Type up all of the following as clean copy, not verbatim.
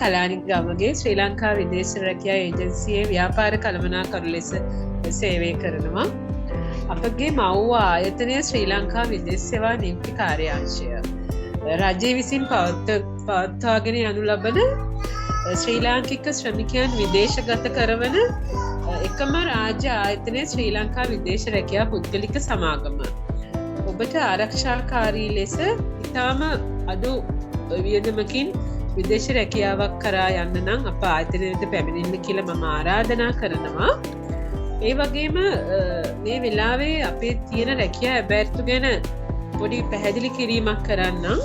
කලානිගමගේ ශ්‍රී ලංකා විදේශ රැකියා ඒජන්සියේ ව්‍යාපාර කළමනාකරු ලෙස සේවය කරනවා. අපගේ මව්ව ආයතනය ශ්‍රී ලංකා විදේශ සේවා නියුක්ති කාර්යාංශය. රජය විසින් පවත්වාගෙන යනු ලබන ශ්‍රී ලාංකික ශ්‍රමිකයන් විදේශගත කරවන එකම රාජ්‍ය ආයතනය ශ්‍රී ලංකා විදේශ රැකියා පුද්ගලික සමාගම. ඔබට ආරක්ෂාකාරී ලෙස ඉතාම අඩු වියදමකින් විදේශ රැකියාවක් කරා යන්න නම් අප ආයතනයට පැමිණෙන්න කියලා මම ආරාධනා කරනවා. ඒ වගේම මේ වෙලාවේ අපේ තියෙන රැකියා ඇබෑර්තු ගැන පොඩි පැහැදිලි කිරීමක් කරන්නම්.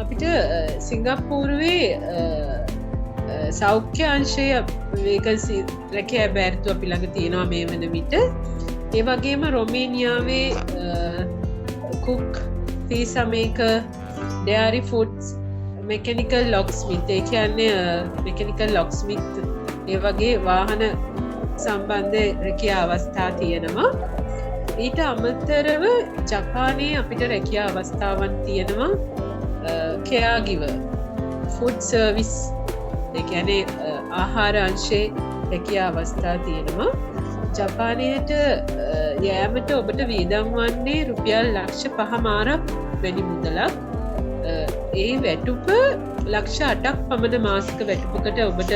අපිට සිංගප්පූරුවේ සෞඛ්‍ය අංශය වේකන්සි රැකියා ඇබෑර්තු අපි ළඟ තියෙනවා මේ වන විට. ඒ වගේම රොමේනියාවේ cook, pizza maker, dairy foods, mechanical locksmith, ඒ කියන්නේ මෙකැනිකල් ලොක්ස්මිත්, ඒ වගේ වාහන සම්බන්ධ රැකියා අවස්ථා තියෙනවා. ඊට අමතරව ජපානයේ අපිට රැකියා අවස්ථාවන් තියෙනවා. caregiver, food service, ඒ කියන්නේ ආහාර අංශයේ රැකියා අවස්ථා තියෙනවා. ජපානයට යෑමට ඔබට වියදම් වන්නේ රුපියල් ලක්ෂ 5 වැනි මුදලක්. ඒ වැටුප ලක්ෂ 8ක් පමණ මාසික වැටුපකට ඔබට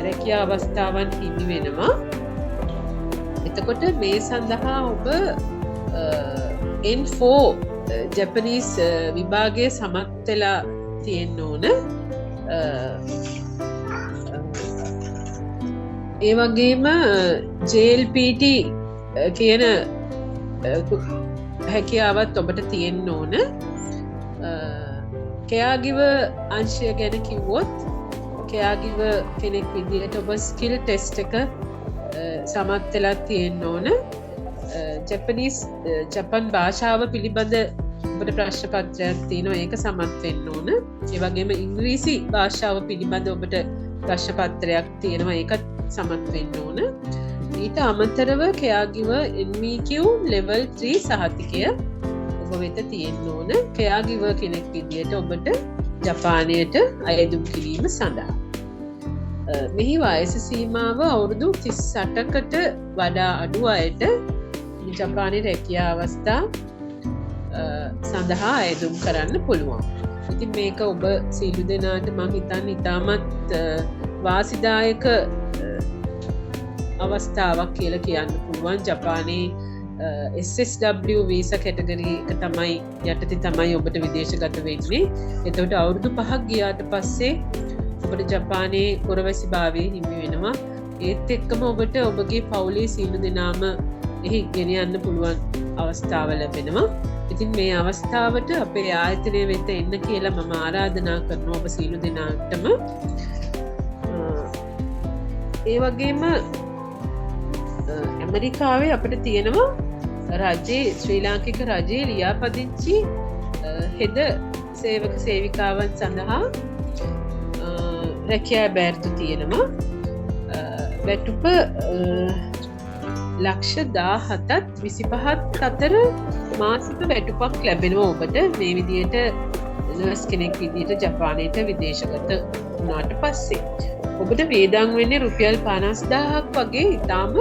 රැකියා අවස්ථාවන් හිමි වෙනවා. එතකොට මේ සඳහා ඔබ N4 ජපනීස් විභාගය සමත් වෙලා තියෙන්න ඕන. ඒ වගේම JLPT කියන හැකියාවත් ඔබට තියෙන්න ඕන. caregiver අංශය ගැන කිව්වොත් caregiver කෙනෙක් විදිහට ඔබ ස්කිල් ටෙස්ට් එක සමත් වෙලා තියෙන්න ඕන. ජපන් භාෂාව පිළිබඳ ඔබට ප්‍රශ්න පත්‍රයක් තියෙනවා, ඒක සමත් වෙන්න ඕන. ඒ වගේම ඉංග්‍රීසි භාෂාව පිළිබඳ ඔබට ප්‍රශ්න පත්‍රයක් තියෙනවා, ඒකත් සමත් වෙන්න ඕන. ඊට අමතරව caregiver NVQ level 3 සහතිකය ඔබ වෙත තියෙන්න ඕන. caregiver කෙනෙක් විදිහට ඔබට ජපානයට අයදුම් කිරීම සඳහා. මෙහි වයස සීමාව අවුරුදු 38කට වඩා අඩු අයට ජපානයේ රැකියා අවස්ථා සඳහා අයදුම් කරන්න පුළුවන්. ඉතින් මේක ඔබ සියලු දෙනාට මම හිතන්නේ ඉතාමත් වාසිදායක අවස්ථාවක් කියලා කියන්න පුළුවන්. ජපානයේ SSW වීසා කැටගරි එක තමයි යටතේ තමයි ඔබට විදේශගත වෙන්නේ. එතකොට අවුරුදු 5ක් ගියාට පස්සේ ඔබට ජපානයේ පුරවැසි භාවය හිමි වෙනවා. ඒත් එක්කම ඔබට ඔබගේ පවුලේ සියලු දෙනාම එහි ගෙන යන්න පුළුවන් අවස්ථාව ලැබෙනවා. ඉතින් මේ අවස්ථාවට අපේ ආයතනය වෙත එන්න කියලා මම ආරාධනා කරනවා ඔබ සියලු දෙනාටම. ඒ වගේම ඇමරිකාවේ අපිට තියෙනවා රජයේ ශ්‍රී ලාංකික රජයේ ලියාපදිංචි හෙද සේවක සේවිකාවන් සඳහා රැකියා බෑර්තු තියෙනවා. වැටුප ලක්ෂ 17ත් 25ත් අතර මාසික වැටුපක් ලැබෙනවා ඔබට. මේ විදිහට නර්ස් කෙනෙක් විදිහට ජපානයට විදේශගත වුණාට පස්සේ ඔබට වේදන් වෙන්නේ රුපියල් 50000ක් වගේ ඉතාම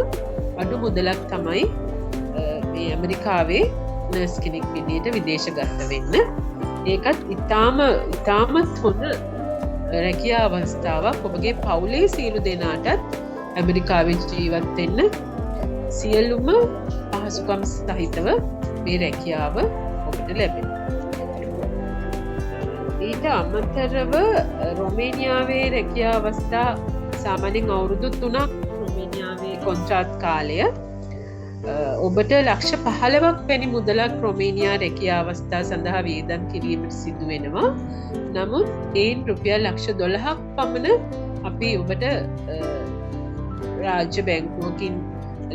අඩු මුදලක් තමයි මේ ඇමරිකාවේ නර්ස් කෙනෙක් විදිහට විදේශගත වෙන්න. ඒකත් ඉතාමත් හොඳ රැකියා අවස්ථාවක්. ඔබගේ පවුලේ සියලු දෙනාටත් ඇමරිකාවේ ජීවත් වෙන්න සියලුම පහසුකම් සහිතව මේ රැකියාව ඔබට ලැබෙනවා. ඊට අමතරව රොමේනියාවේ රැකියා අවස්ථා සාමාන්‍යයෙන් අවුරුදු 3ක් රොමේනියාවේ කොන්ත්‍රාත් කාලය. ඔබට ලක්ෂ 15ක් වැනි මුදලක් රොමේනියා රැකියා අවස්ථා සඳහා වියදම් කිරීමට සිදු වෙනවා. නමුත් ඒන් රුපියල් ලක්ෂ 12ක් පමණ අපි ඔබට රාජ්‍ය බැංකුවකින්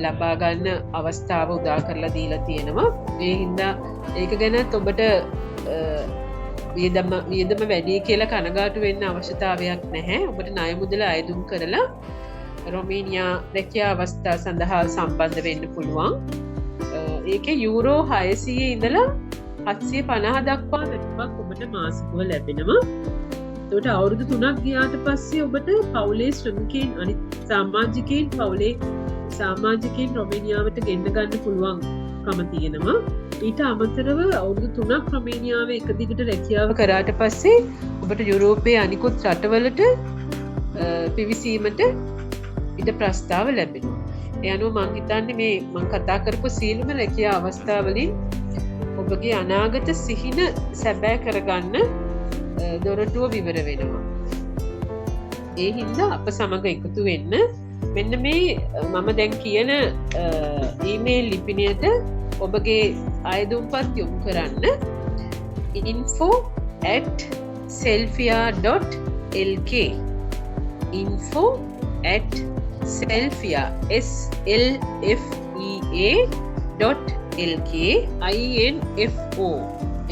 ලබා ගන්න අවස්ථාව උදා කරලා දීලා තියෙනවා. ඒ හින්දා ඒක ගැනත් ඔබට වියදම වැඩි කියලා කනගාටු වෙන්න අවශ්‍යතාවයක් නැහැ. ඔබට ණය මුදල අයදුම් කරලා රොමේනියා රැකියා අවස්ථා සඳහා සම්බන්ධ වෙන්න පුළුවන්. ඒකේ යූරෝ 600 ඉඳලා 750 දක්වා වැටුපක් ඔබට මාසිකව ලැබෙනවා. එතකොට අවුරුදු 3ක් ගියාට පස්සේ ඔබට පවුලේ ශ්‍රමිකයන් අනිත් සමාජිකයන් රොමේනියාවට ගෙන්න ගන්න පුළුවන්කම තියෙනවා. ඊට අමතරව අවුරුදු 3ක් රොමේනියාවේ එක දිගට රැකියාව කරාට පස්සේ ඔබට යුරෝපයේ අනිකුත් රටවලට පිවිසීමට ඉඩ ප්‍රස්තාව ලැබෙනවා. ඒ අනුව මං හිතන්නේ මේ මං කතා කරපු සීලම රැකියා අවස්ථාවලින් ඔබගේ අනාගත සිහින සැබෑ කරගන්න දොරටුව විවර වෙනවා. ඒ හින්දා අප සමග එකතු වෙන්න මෙන්න මේ මම දැන් කියන ඊමේල් ලිපිනයට ඔබගේ අයදුම්පත් යොමු කරන්න info@selfia.lk info@selfia.lk info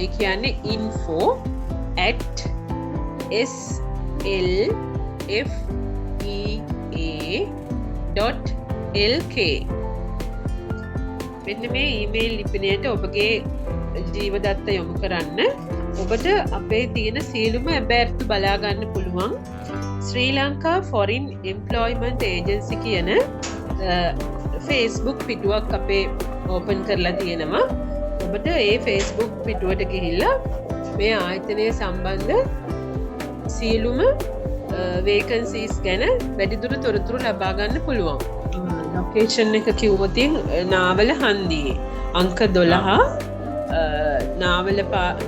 ඒ කියන්නේ info@selfea.lk මෙන්න මේ ඊමේල් ලිපිනයට ඔබගේ ජීවදත්ත යොමු කරන්න. ඔබට අපේ තියෙන සියලුම ඇබෑර්තු බලා ගන්න පුළුවන් ශ්‍රී ලංකා ෆොරින් එම්ප්ලොයිමන්ට් ඒජන්සි කියන ෆේස්බුක් පිටුවක් අපේ ඕපන් කරලා තියෙනවා. ඔබට ඒ ෆේස්බුක් පිටුවට ගිහිල්ලා මේ ආයතනය සම්බන්ධ සියලුම වේකන්සීස් ගැන වැඩිදුර තොරතුරු ලබා ගන්න පුළුවන්. ලොකේෂන් එක කිව්වොතින් නාවල හන්දියේ අංක 12 නාවල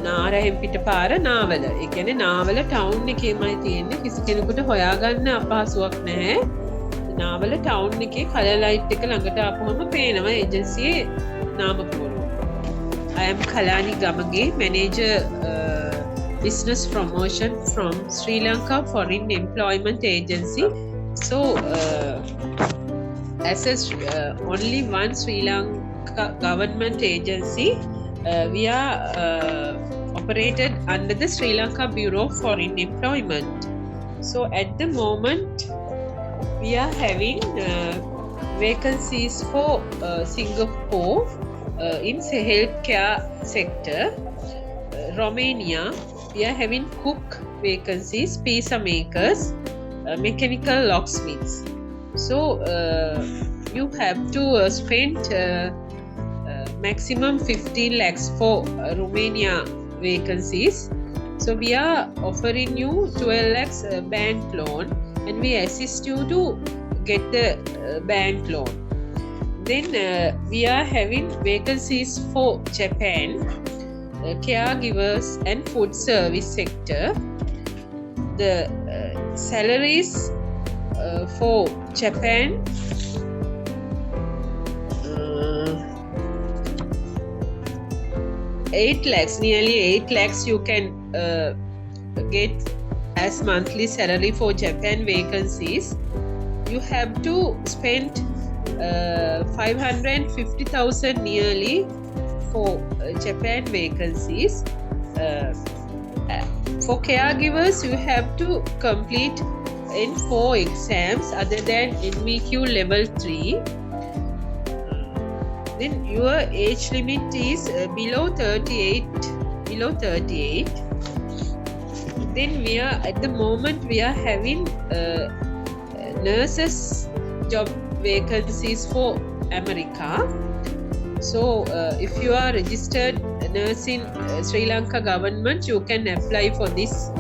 නාරහෙම් පිට පාර නාවල. ඒ කියන්නේ නාවල ටවුන් එකේමයි තියෙන්නේ. කිසි කෙනෙකුට හොයාගන්න අපහසුයක් නැහැ. නාවල ටවුන් එකේ කලර් ලයිට් එක ළඟට ආපුවම පේනවා ඒජන්සියේ නාම පුවරුව. I am Kalani Gamage, Manager Business Promotion from Sri Lanka Foreign Employment Agency. So as only one Sri Lanka government agency, we are operated under the Sri Lanka Bureau of Foreign Employment. So at the moment we are having vacancies for Singapore in healthcare sector. Romania we are having cook vacancies, pizza makers, mechanical locksmiths. So you have to spend maximum 15 lakhs for Romania vacancies. So we are offering you 12 lakhs bank loan and we assist you to get the bank loan. Then we are having vacancies for Japan, caregivers and food service sector. The salaries for Japan nearly 8 lakhs you can get as monthly salary for Japan vacancies. You have to spend 550,000 nearly for Japan vacancies. For caregivers you have to complete in 4 exams other than NVQ level 3. Then your age limit is below 38. Then we are at the moment we are having nurses job vacancies for America. So if you are registered nurse in Sri Lanka government, you can apply for this.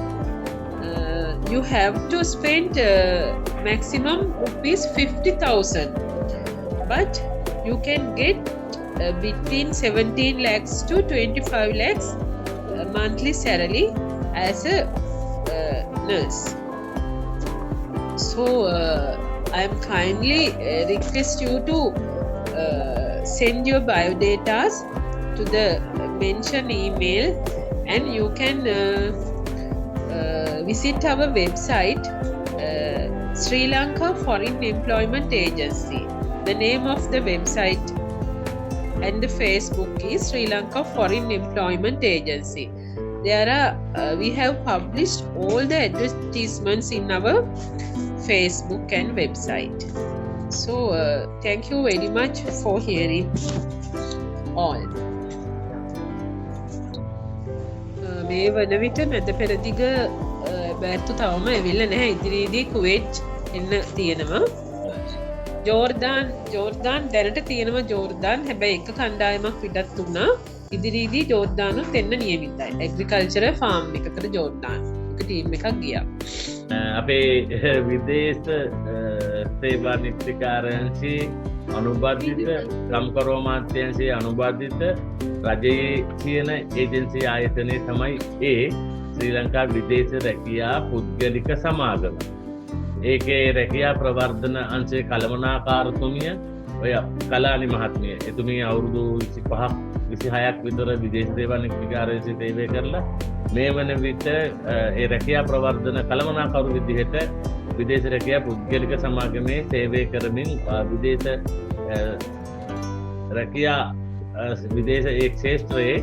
You have to spend maximum rupees 50,000, but you can get between 17 lakhs to 25 lakhs monthly salary as a nurse. So I am kindly request you to send your biodatas to the mentioned email, and you can visit our website Sri Lanka Foreign Employment Agency. The name of the website and the Facebook is Sri Lanka Foreign Employment Agency. There are we have published all the advertisements in our Facebook and website. So thank you very much for hearing all. මේ වන විට මැද පෙරදිග බැත්තු තවම ඇවිල්ලා නැහැ. ඉදිරියේදී කුවේට් එන්න තියෙනවා. ජෝර්දාන් දැනට තියෙනවා. ජෝර්දාන් හැබැයි එක කණ්ඩායමක් පිටත් වුණා. ඉදිරියේදී ජෝර්දානුත් එන්න නියමිතයි. ඇග්‍රිකල්චරල් ෆාම් එකකට ජෝර්දාන් එක ටීම් එකක් ගියා. අපේ විදේශ සේවා නිත්‍යකාරයන්සේ අනුබද්ධිත ගම්කරෝ මාත්‍යංශයේ අනුබද්ධිත රජයේ තියෙන ඒජන්සි ආයතනය තමයි ශ්‍රී ලංකා විදේශ රැකියා පුද්ගලික සමාගම. ඒකේ රැකියා ප්‍රවර්ධන අංශයේ කළමනාකාරතුමිය ඔය කලානි මහත්මිය. එතුමිය අවුරුදු 25ක් 26ක් විතර විදේශ සේවා නිත්‍යකාරයන්සේ සේවය කරලා මේ වන විට ඒ රැකියා ප්‍රවර්ධන කළමනාකරු විදිහට විදේශ රැකියා පුද්ගලික සමාගමේ සේවය කරමින් විදේශ රැකියා විදේශ ඒ ක්ෂේත්‍රයේ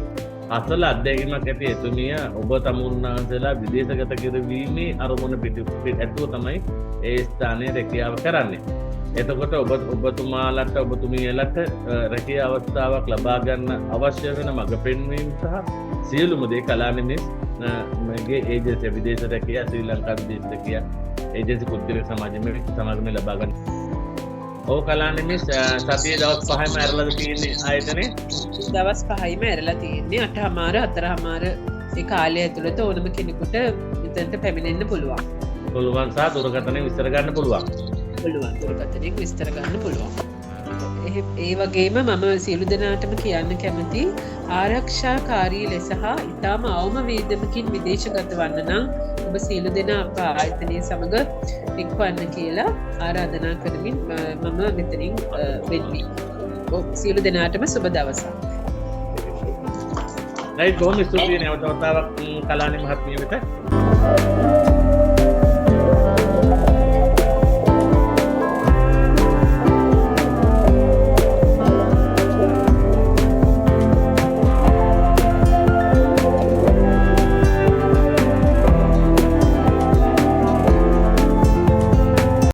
අසල අත්දැකීමක් ඇති එතුමිය ඔබ තමුන්නාන්සලා විදේශගත කරවීමේ අරමුණ පිට ඇතුව තමයි ඒ ස්ථානයේ රැකියාව කරන්නේ. එතකොට ඔබතුමාලට ඔබතුමියලට රැකියා අවස්ථාවක් ලබා ගන්න අවශ්‍ය වෙන මඟ පෙන්වීම සහ සියලුම දේ කලානිමිස් මගේ ඒජන්සි විදේශ රැකියා ශ්‍රී ලංකා විදේශ රැකියා ඒජන්සි පුද්ගලික සමාගමේ ලබා ගන්න. ඔව් කලානිමිස් සතියේ දවස් 5ම ඇරලාද තියෙන්නේ ආයතනේ? දවස් 5ම ඇරලා තියෙන්නේ. 8:00 ඒ කාලය ඇතුළත ඕනම කෙනෙකුට මෙතනට පැමිණෙන්න පුළුවන්. පුළුවන් සහ දුරකථනයෙන් විස්තර ගන්න පුළුවන්. දුරකථනයෙන් විස්තර ගන්න පුළුවන්. ඒ වගේම මම සියලු දෙනාටම කියන්න කැමති ආරක්ෂාකාරී ලෙස හා ඉතාම අවම වේදමකින් විදේශගත වන්න නම් ඔබ සියලු දෙනා අප ආයතනය සමග එක්වන්න කියලා ආරාධනා කරමින් මම මෙතනින් වෙන්වී. සියලු දෙනාටම සුබ දවසක්. බොහොම ස්තුතියි නැවත වතාවක් කලානි මහත්මිය වෙත.